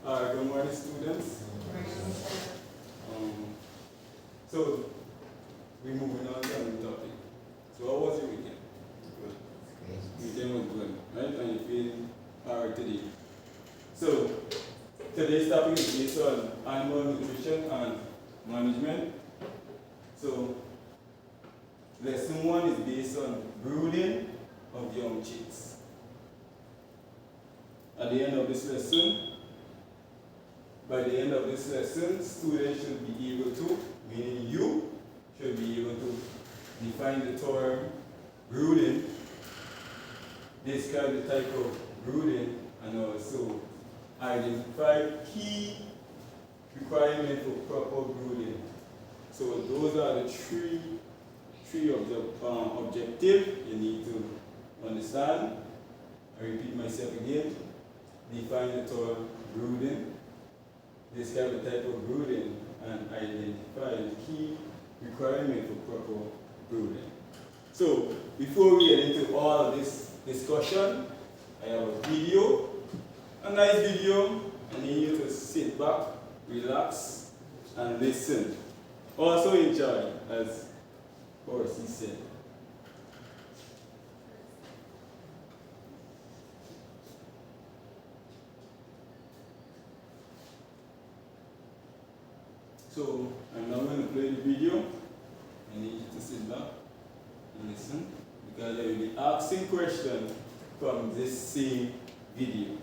Good morning, students. So, we're moving on to the topic. So, how was your weekend? Good. Weekend was good, right? And you feel alright today. So, today's topic is based on animal nutrition and management. So, lesson 1 is based on brooding of young chicks. At the end of this lesson, by the end of this lesson, students should be able to, meaning you, should be able to define the term brooding, describe the type of brooding, and also identify key requirements for proper brooding. So those are the three objectives you need to understand. I repeat myself again. Define the term brooding, describe the type of brooding, and identify the key requirement for proper brooding. So, before we get into all of this discussion, I have a video, a nice video. I need you to sit back, relax, and listen. Also enjoy, as Horace said. So, I'm now going to play the video. I need you to sit back and listen, because I will be asking questions from this same video.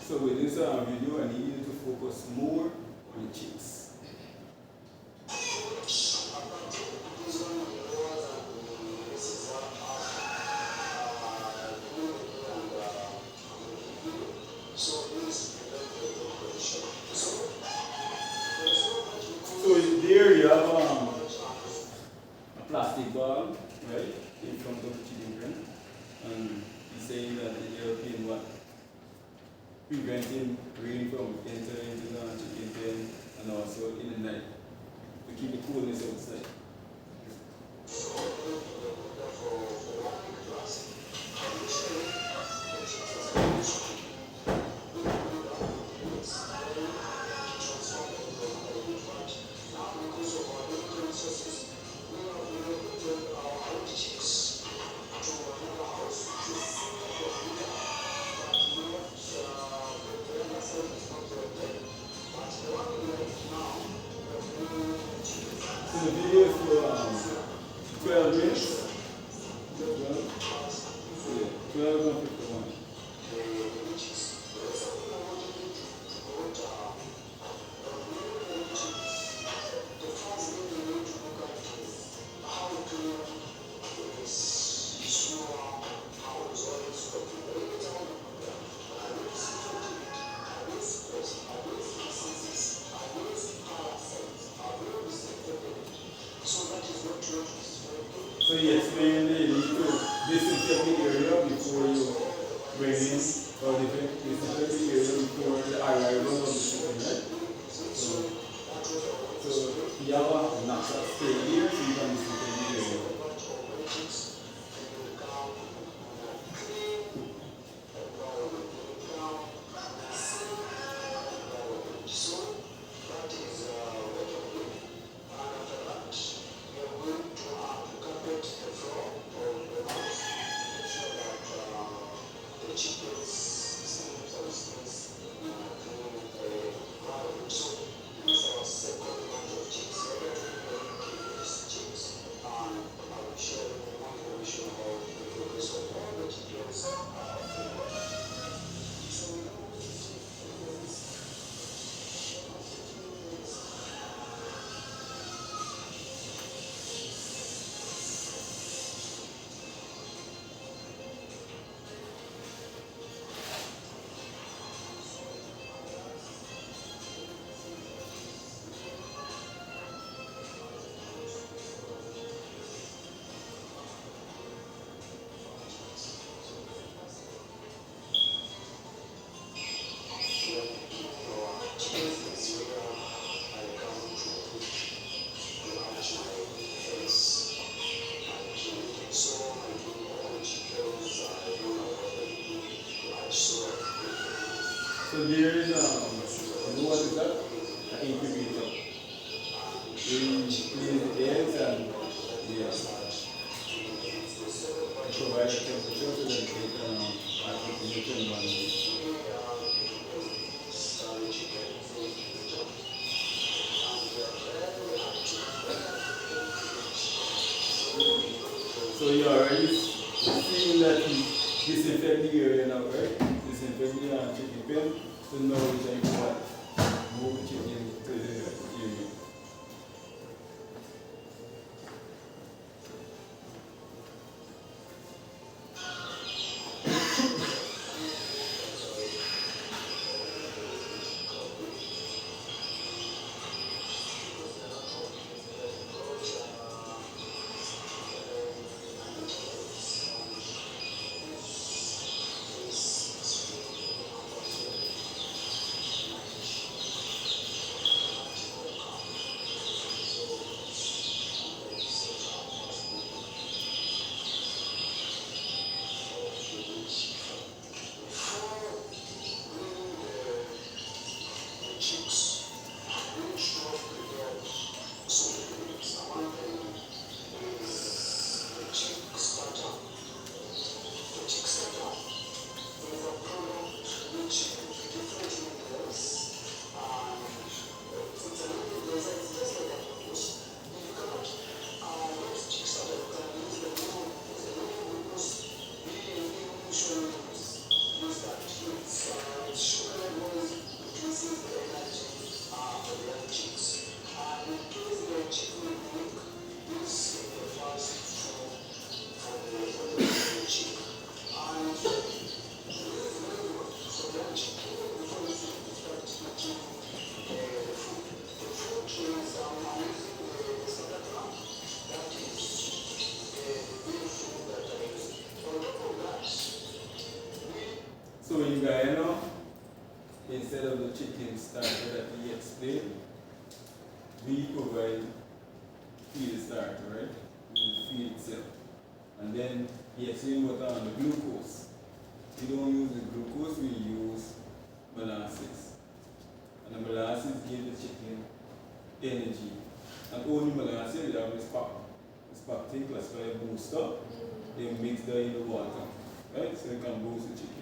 So with this video, I need you to focus more on chicks. So there you have a plastic ball, right, in front of the children, and he's saying that the European what? Preventing rain from entering into the chicken pen, and also in the night to keep the coolness outside. So the video is for 12 minutes. 12 and 51. So he explained that you need to disinfect the area before you bring in, or disinfect the area before the arrival of the chicken, right? So you have a natural spray here, so you can disinfect the area. So there is, you know what is that? An incubator. We place the eggs and yeah, provide a temperature so that they can activate in 1 week. So you already seen that he disinfect the area now, right? Disinfect the chicken pen. So now we can move the chicken to the area. So in Guyana, instead of the chicken starter that we explained, we provide feed starter, right? We feed itself. And then he explained what on the glucose. We don't use the glucose, we use molasses. And the molasses give the chicken energy. And only molasses, they have this thing classified as booster. They mix that in the water, right? So you can boost the chicken.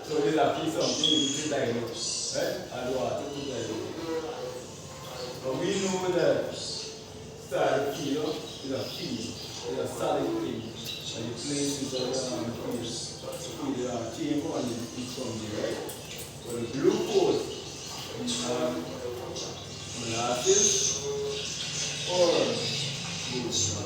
So this is actually something you need to diagnose, right? And water to diagnose. But we know that starter feed is a feed, it's a solid thing. And you place it on the feed the chamber and you eat from there, right? So the glucose is molasses or glucose.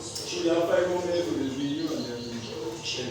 So you have 5 more minutes of this video and then we can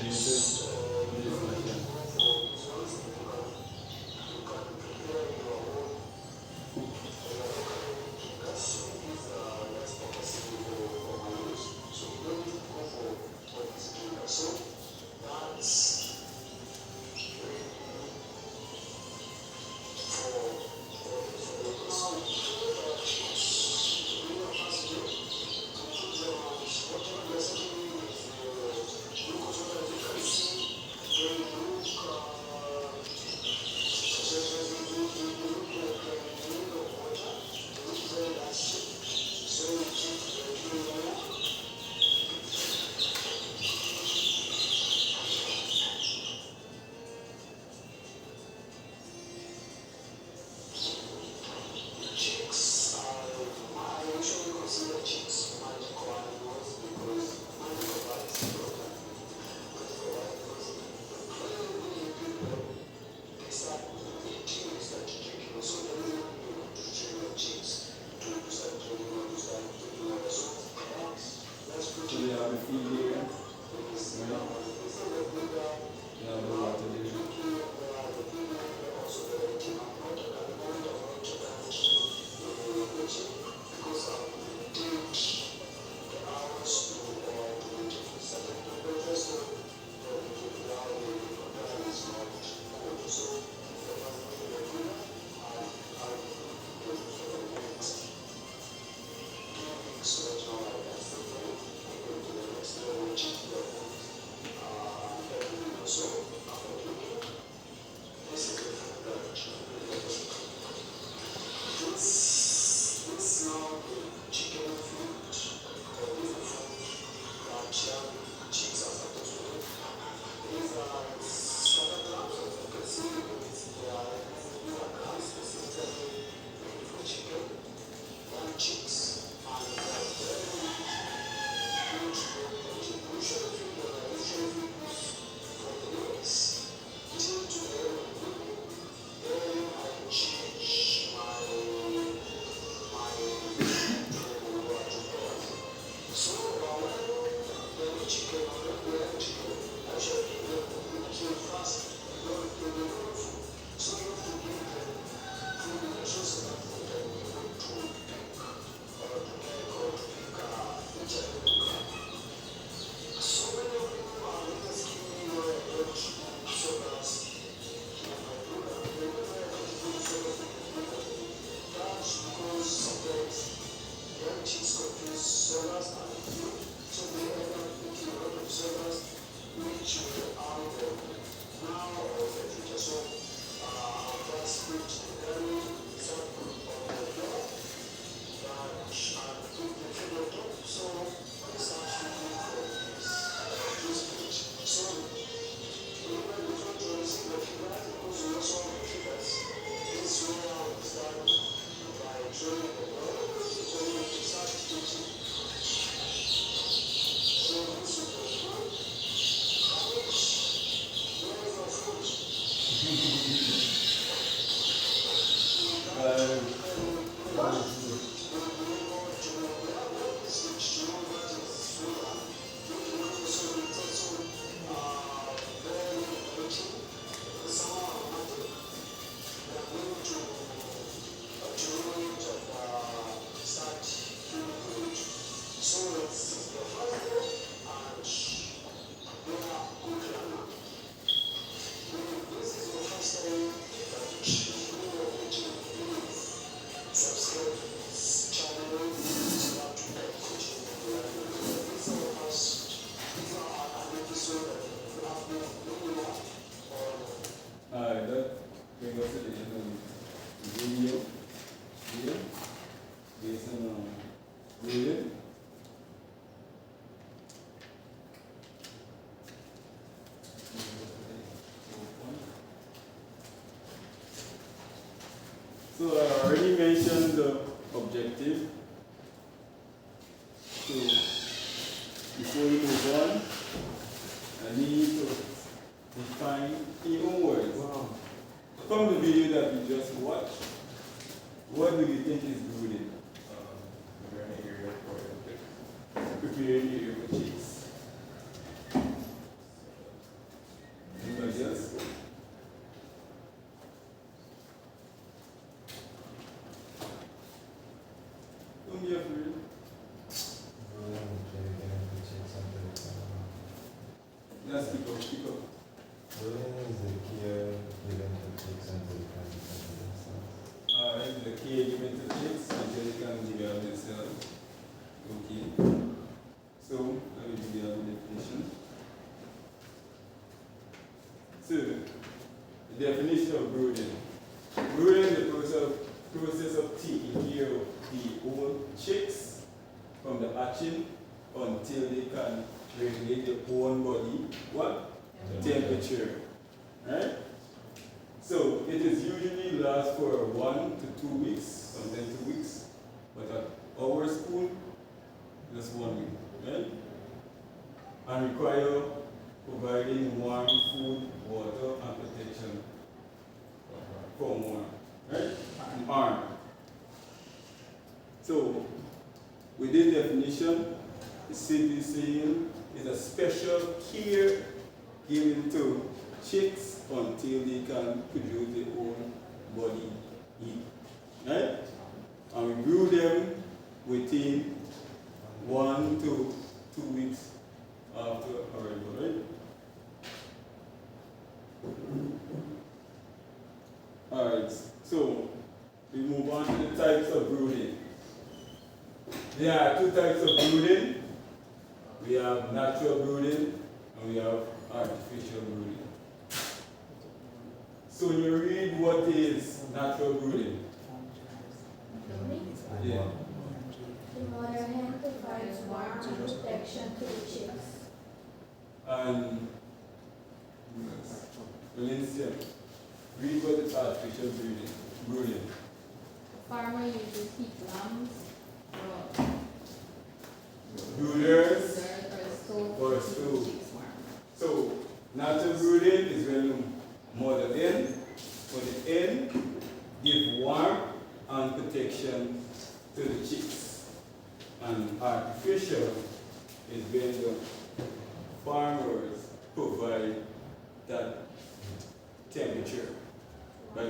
bring us to the end of the video here, based on brooding. So I already mentioned the objective. So before we move on, I need to define in your own words. From the video that you just watched, what do you think is brooding? Preparing the area for chicks. Anybody else? Don't be afraid. Let's speak up, speak up. Alright, the care given to chicks until they can develop themselves. Okay. So, I will give you a definition. So, the definition of brooding. Brooding is the process of taking care of the old chicks from the hatching until they can regulate their own body, what? Temperature. Right? So, it is usually lasts for 1 to 2 weeks, sometimes 2 weeks. But at our school, just 1 week. Right? And require providing warm food, water, and protection from warm, right? And arm. So, within definition, the simply saying is a special care given to chicks until they can produce their own body heat, right? And we brew them within 1 to 2 weeks after arrival, right? Alright, so we move on to the types of brooding. There are 2 types of brooding. We have natural brooding and we have artificial brooding. So when you read what is natural brooding? Yeah. The mother hen provides warmth and protection to the chicks. And Valencia, read what is artificial brooding. Farmer uses heat lamps or Brooders or or a stove to keep stove. chicks warm. So natural brooding is when the mother hen, for the hen, give warmth and protection to the chicks. And artificial is when the farmers provide that temperature by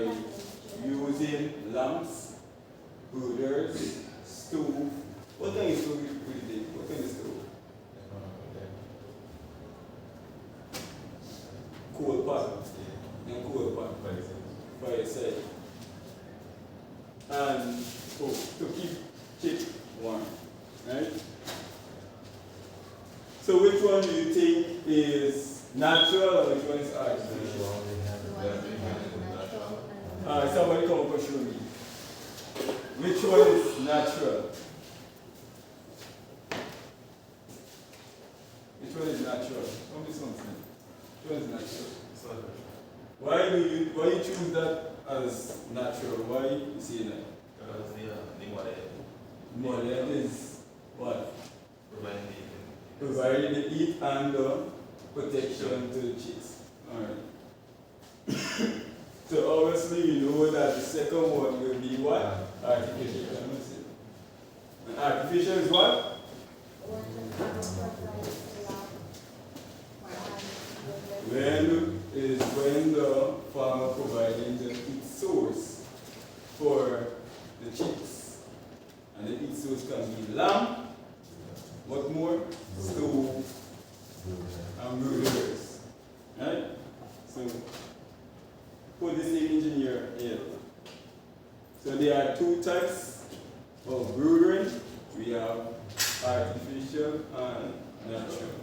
using lamps, brooders, stove. What kind of stove you take? What kind of stove? Coal pot. And coal pot. Fireside. And to keep chick warm. Right? So which one do you think is natural or which one is artificial? Somebody come up and show me. Which one is natural? Which one is natural? Tell me something. Which one is natural? Why you choose that as natural? Why you say that? Because the Model is what? providing Providing the heat and the protection to the chicks. Alright. So obviously we know that the second one will be what? Artificial. And artificial is what? When the farmer provides a lot, When the farmer providing the heat source for the chicks. And the heat source can be lamp, what more? Stove and brooders. Right? So put this image in your head. So there are 2 types of brooding. We have artificial and natural.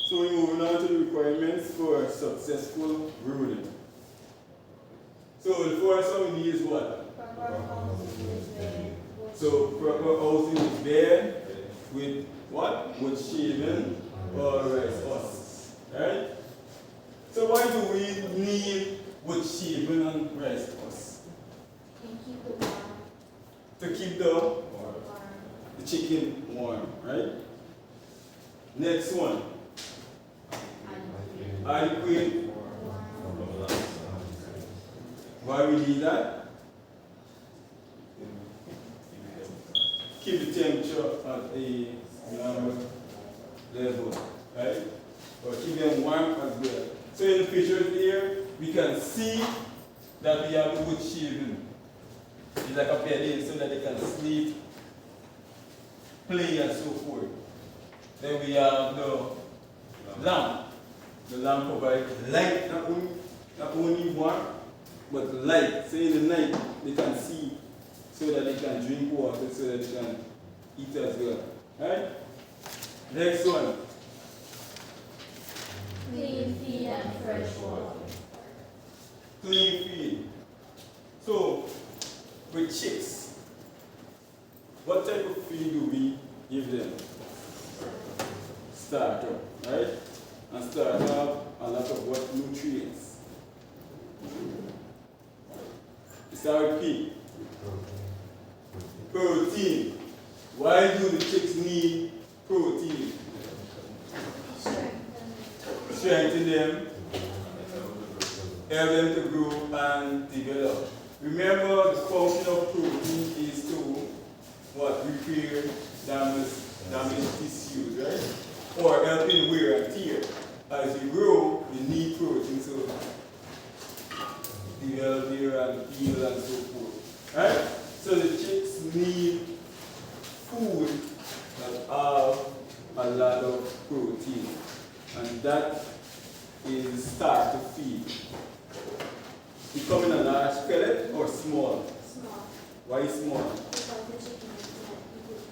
So we're moving on to the requirements for successful brooding. So the first one we need is what? Proper housing with bed. So proper housing with bed, with what? Wood shaving or rice husks. Right? So why do we need wood shaving and rice husks? And keep the warm. To keep the Warm. chicken warm, right? Next one. Adequate. Why we need that? Keep the temperature at a normal level, right? Or keep them warm as well. So in the picture here, we can see that we have wood shaving. It's like a bedding so that they can sleep, play and so forth. Then we have the lamp. The lamp provides light, not only warm, but light. So in the night, they can see so that they can drink water, so that they can eat as well. Right? Next one. Clean feed and fresh water. Clean feed. So, with chicks, what type of feed do we give them? Starter, right? And starter have a lot of what? Nutrients. Start with P. Protein. Why do the chicks need protein? Strengthen them, help them to grow and develop. Remember, the function of protein is to what? Repair damaged tissues, right? Or helping wear and tear. As you grow, you need protein to develop here and heal and so forth. Right? So the chicks need food that have a lot of protein. And that is start to feed. Becoming a large pellet or small? Small. Why small? Because the chicken cannot eat it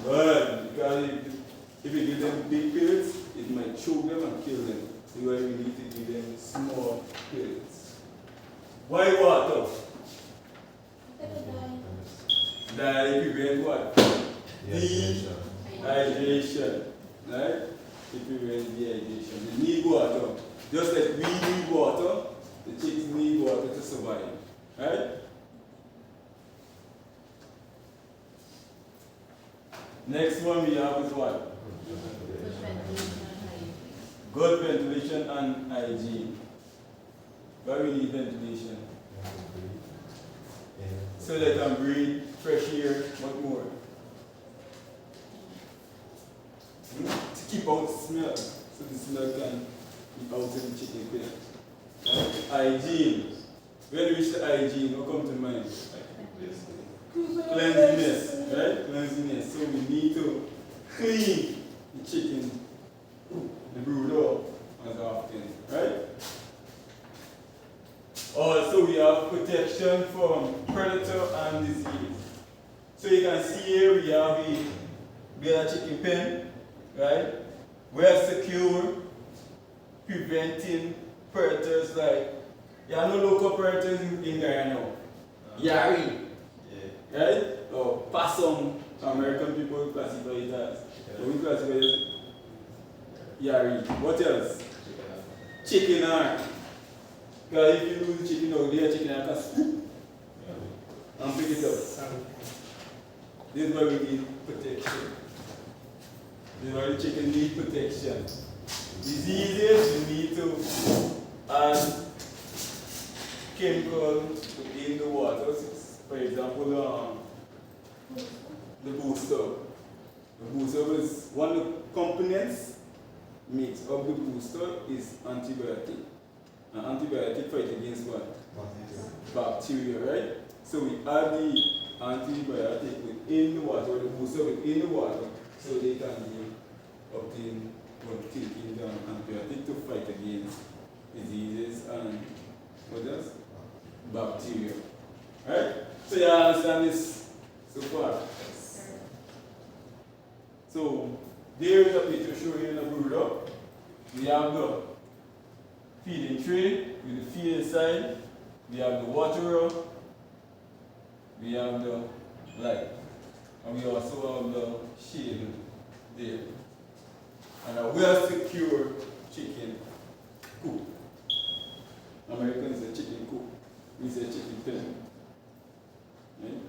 every day. Good. Because if you give them big pellets, it might choke them and kill them. So why we need to give them small pellets. Why water? That prevent what? Dehydration. Right? It prevents dehydration. They need water. Just like we need water, the chicks need water to survive. Right? Next one we have is what? Good ventilation and hygiene. Why we need ventilation? So they can breathe fresh air, what more? To keep out smell, so the smell can be out in the chicken pen. Hygiene. When we reach the hygiene, what comes to mind? Cleanliness, right? Cleanliness. So we need to clean the chicken, the brooder, as often, right? Also, we have protection from predator and disease. So you can see here we have a chicken pen, right? We are secure, preventing predators like, you have no local predators in Guyana. Yari, right? Or possum, American people classify it as. But we classify it as Yari. What else? Chicken heart. Because if you lose chicken out there, chicken heart can swoop and pick it up. This is why we need protection. This is why the chicken need protection. Diseases, you need to add chemical in the water. For example, the booster. The booster is one of the components mix of the booster is antibiotic. An antibiotic fight against what? Bacteria, right? So we add the antibiotic within the water, or the booster within the water, so they can be obtained or taking the antibiotic to fight against diseases and what else? Bacteria. Right? So you understand this so far? So There is a picture showing in the brooder. We have the feeding tray with the feed inside. We have the waterer. We have the light. And we also have the shade there. And a well-secure chicken coop. Americans say chicken coop. We say chicken pen. Right?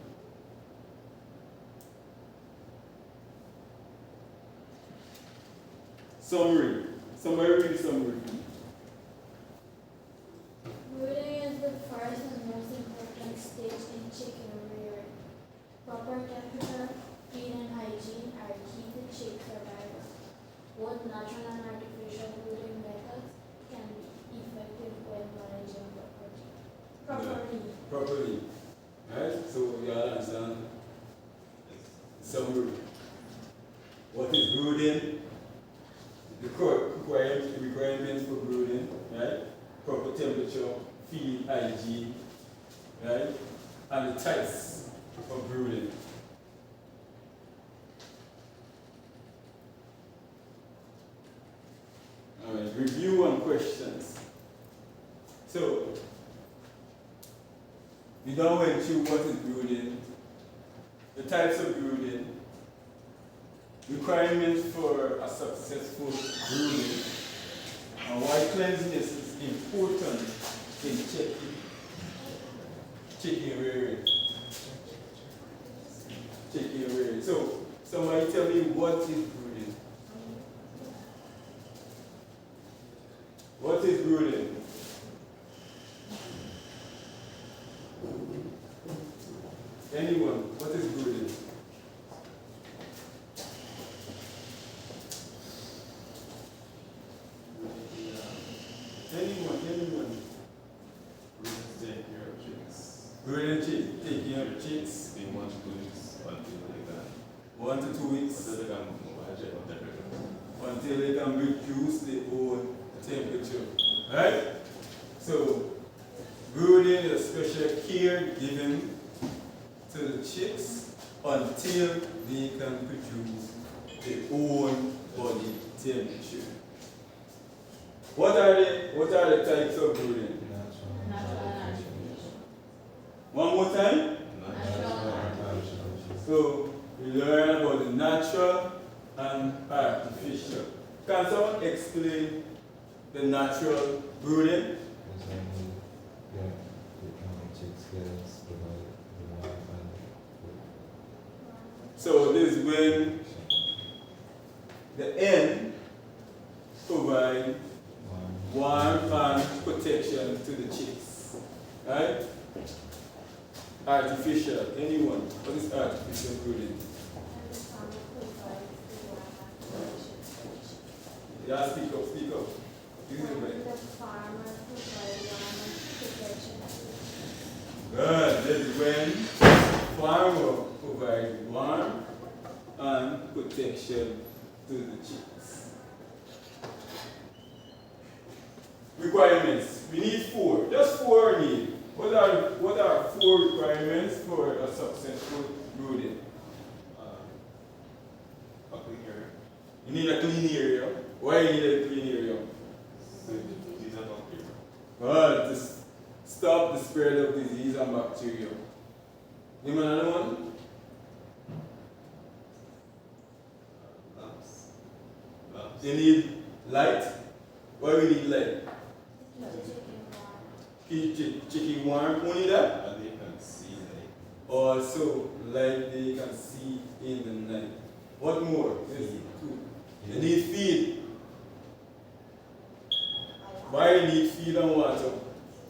Summary. Somebody read summary. Brooding is the first and most important stage in chicken rearing. Proper temperature, feed, and hygiene are key to chick survival. Both natural and artificial brooding methods can be effective when managing properly. Right? So you all understand summary. What is brooding? The requirements for brooding, right? Proper temperature, feed, hygiene, right? And the types of brooding. Alright, review and questions. So, we now went through what is brooding, the types of brooding, requirements for a successful brooding, and why cleanliness is important in chicken rearing. Chicken rearing. So, somebody tell me what is brooding? What is brooding? Anyone, what is brooding? Anyone. Take care of chicks. Brooding chick, taking care of chicks. In 1 to 2 weeks until they can. 1 to 2 weeks. Until they can check on temperature. Until they can reduce their own temperature. Right? So, brooding is a special care given to the chicks until they can produce their own body temperature. What are the types of brooding? Natural and artificial. One more time? So, we learn about the natural and artificial. Can someone explain the natural brooding? So this is when the hen provide warmth and protection to the chicks. Right? Artificial. Anyone? What is artificial brooding? And the farmer provides the warmth and protection. Yeah, speak up. Use it right. The farmer provides warmth and protection. Good. This is when farmer provide warmth and protection to the chicks. Requirements. We need 4. Just 4 we need. What are 4 requirements for a successful brooding? A clean area. You need a clean area. Why you need a clean area? These are not clear. Well, to stop the spread of disease and bacteria. You want another one? Lamps. You need light. Why we need light? Keep the chicken warm. Keep chicken warm. Only that? And they can see like Also, light they can see in the night. What more? Yes, 2. You need feed. Why you need feed and water?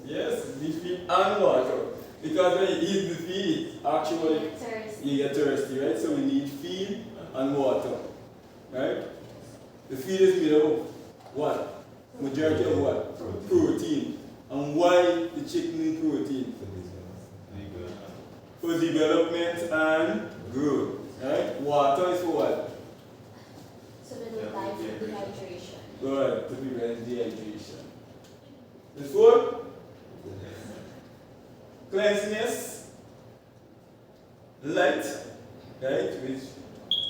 Yes, you need feed and water. Because when you eat the feed, actually you get thirsty, right? So we need feed and water. Right? The feed is made of what? Majority of what? Protein. And why the chicken need protein? For development and growth. Right? Water is for what? So they don't die from dehydration. Good, to prevent dehydration. The 4? Cleanliness, light, right, which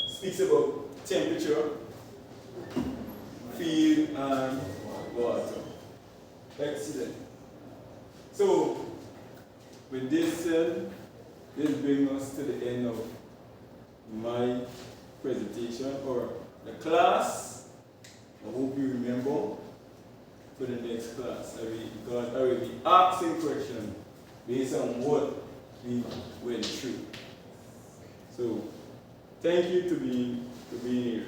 speaks about temperature, cooling and water. Excellent. So, with this said, this brings us to the end of my presentation or the class. I hope you remember for the next class. Because I will be asking questions based on what we went through. So, thank you to being here.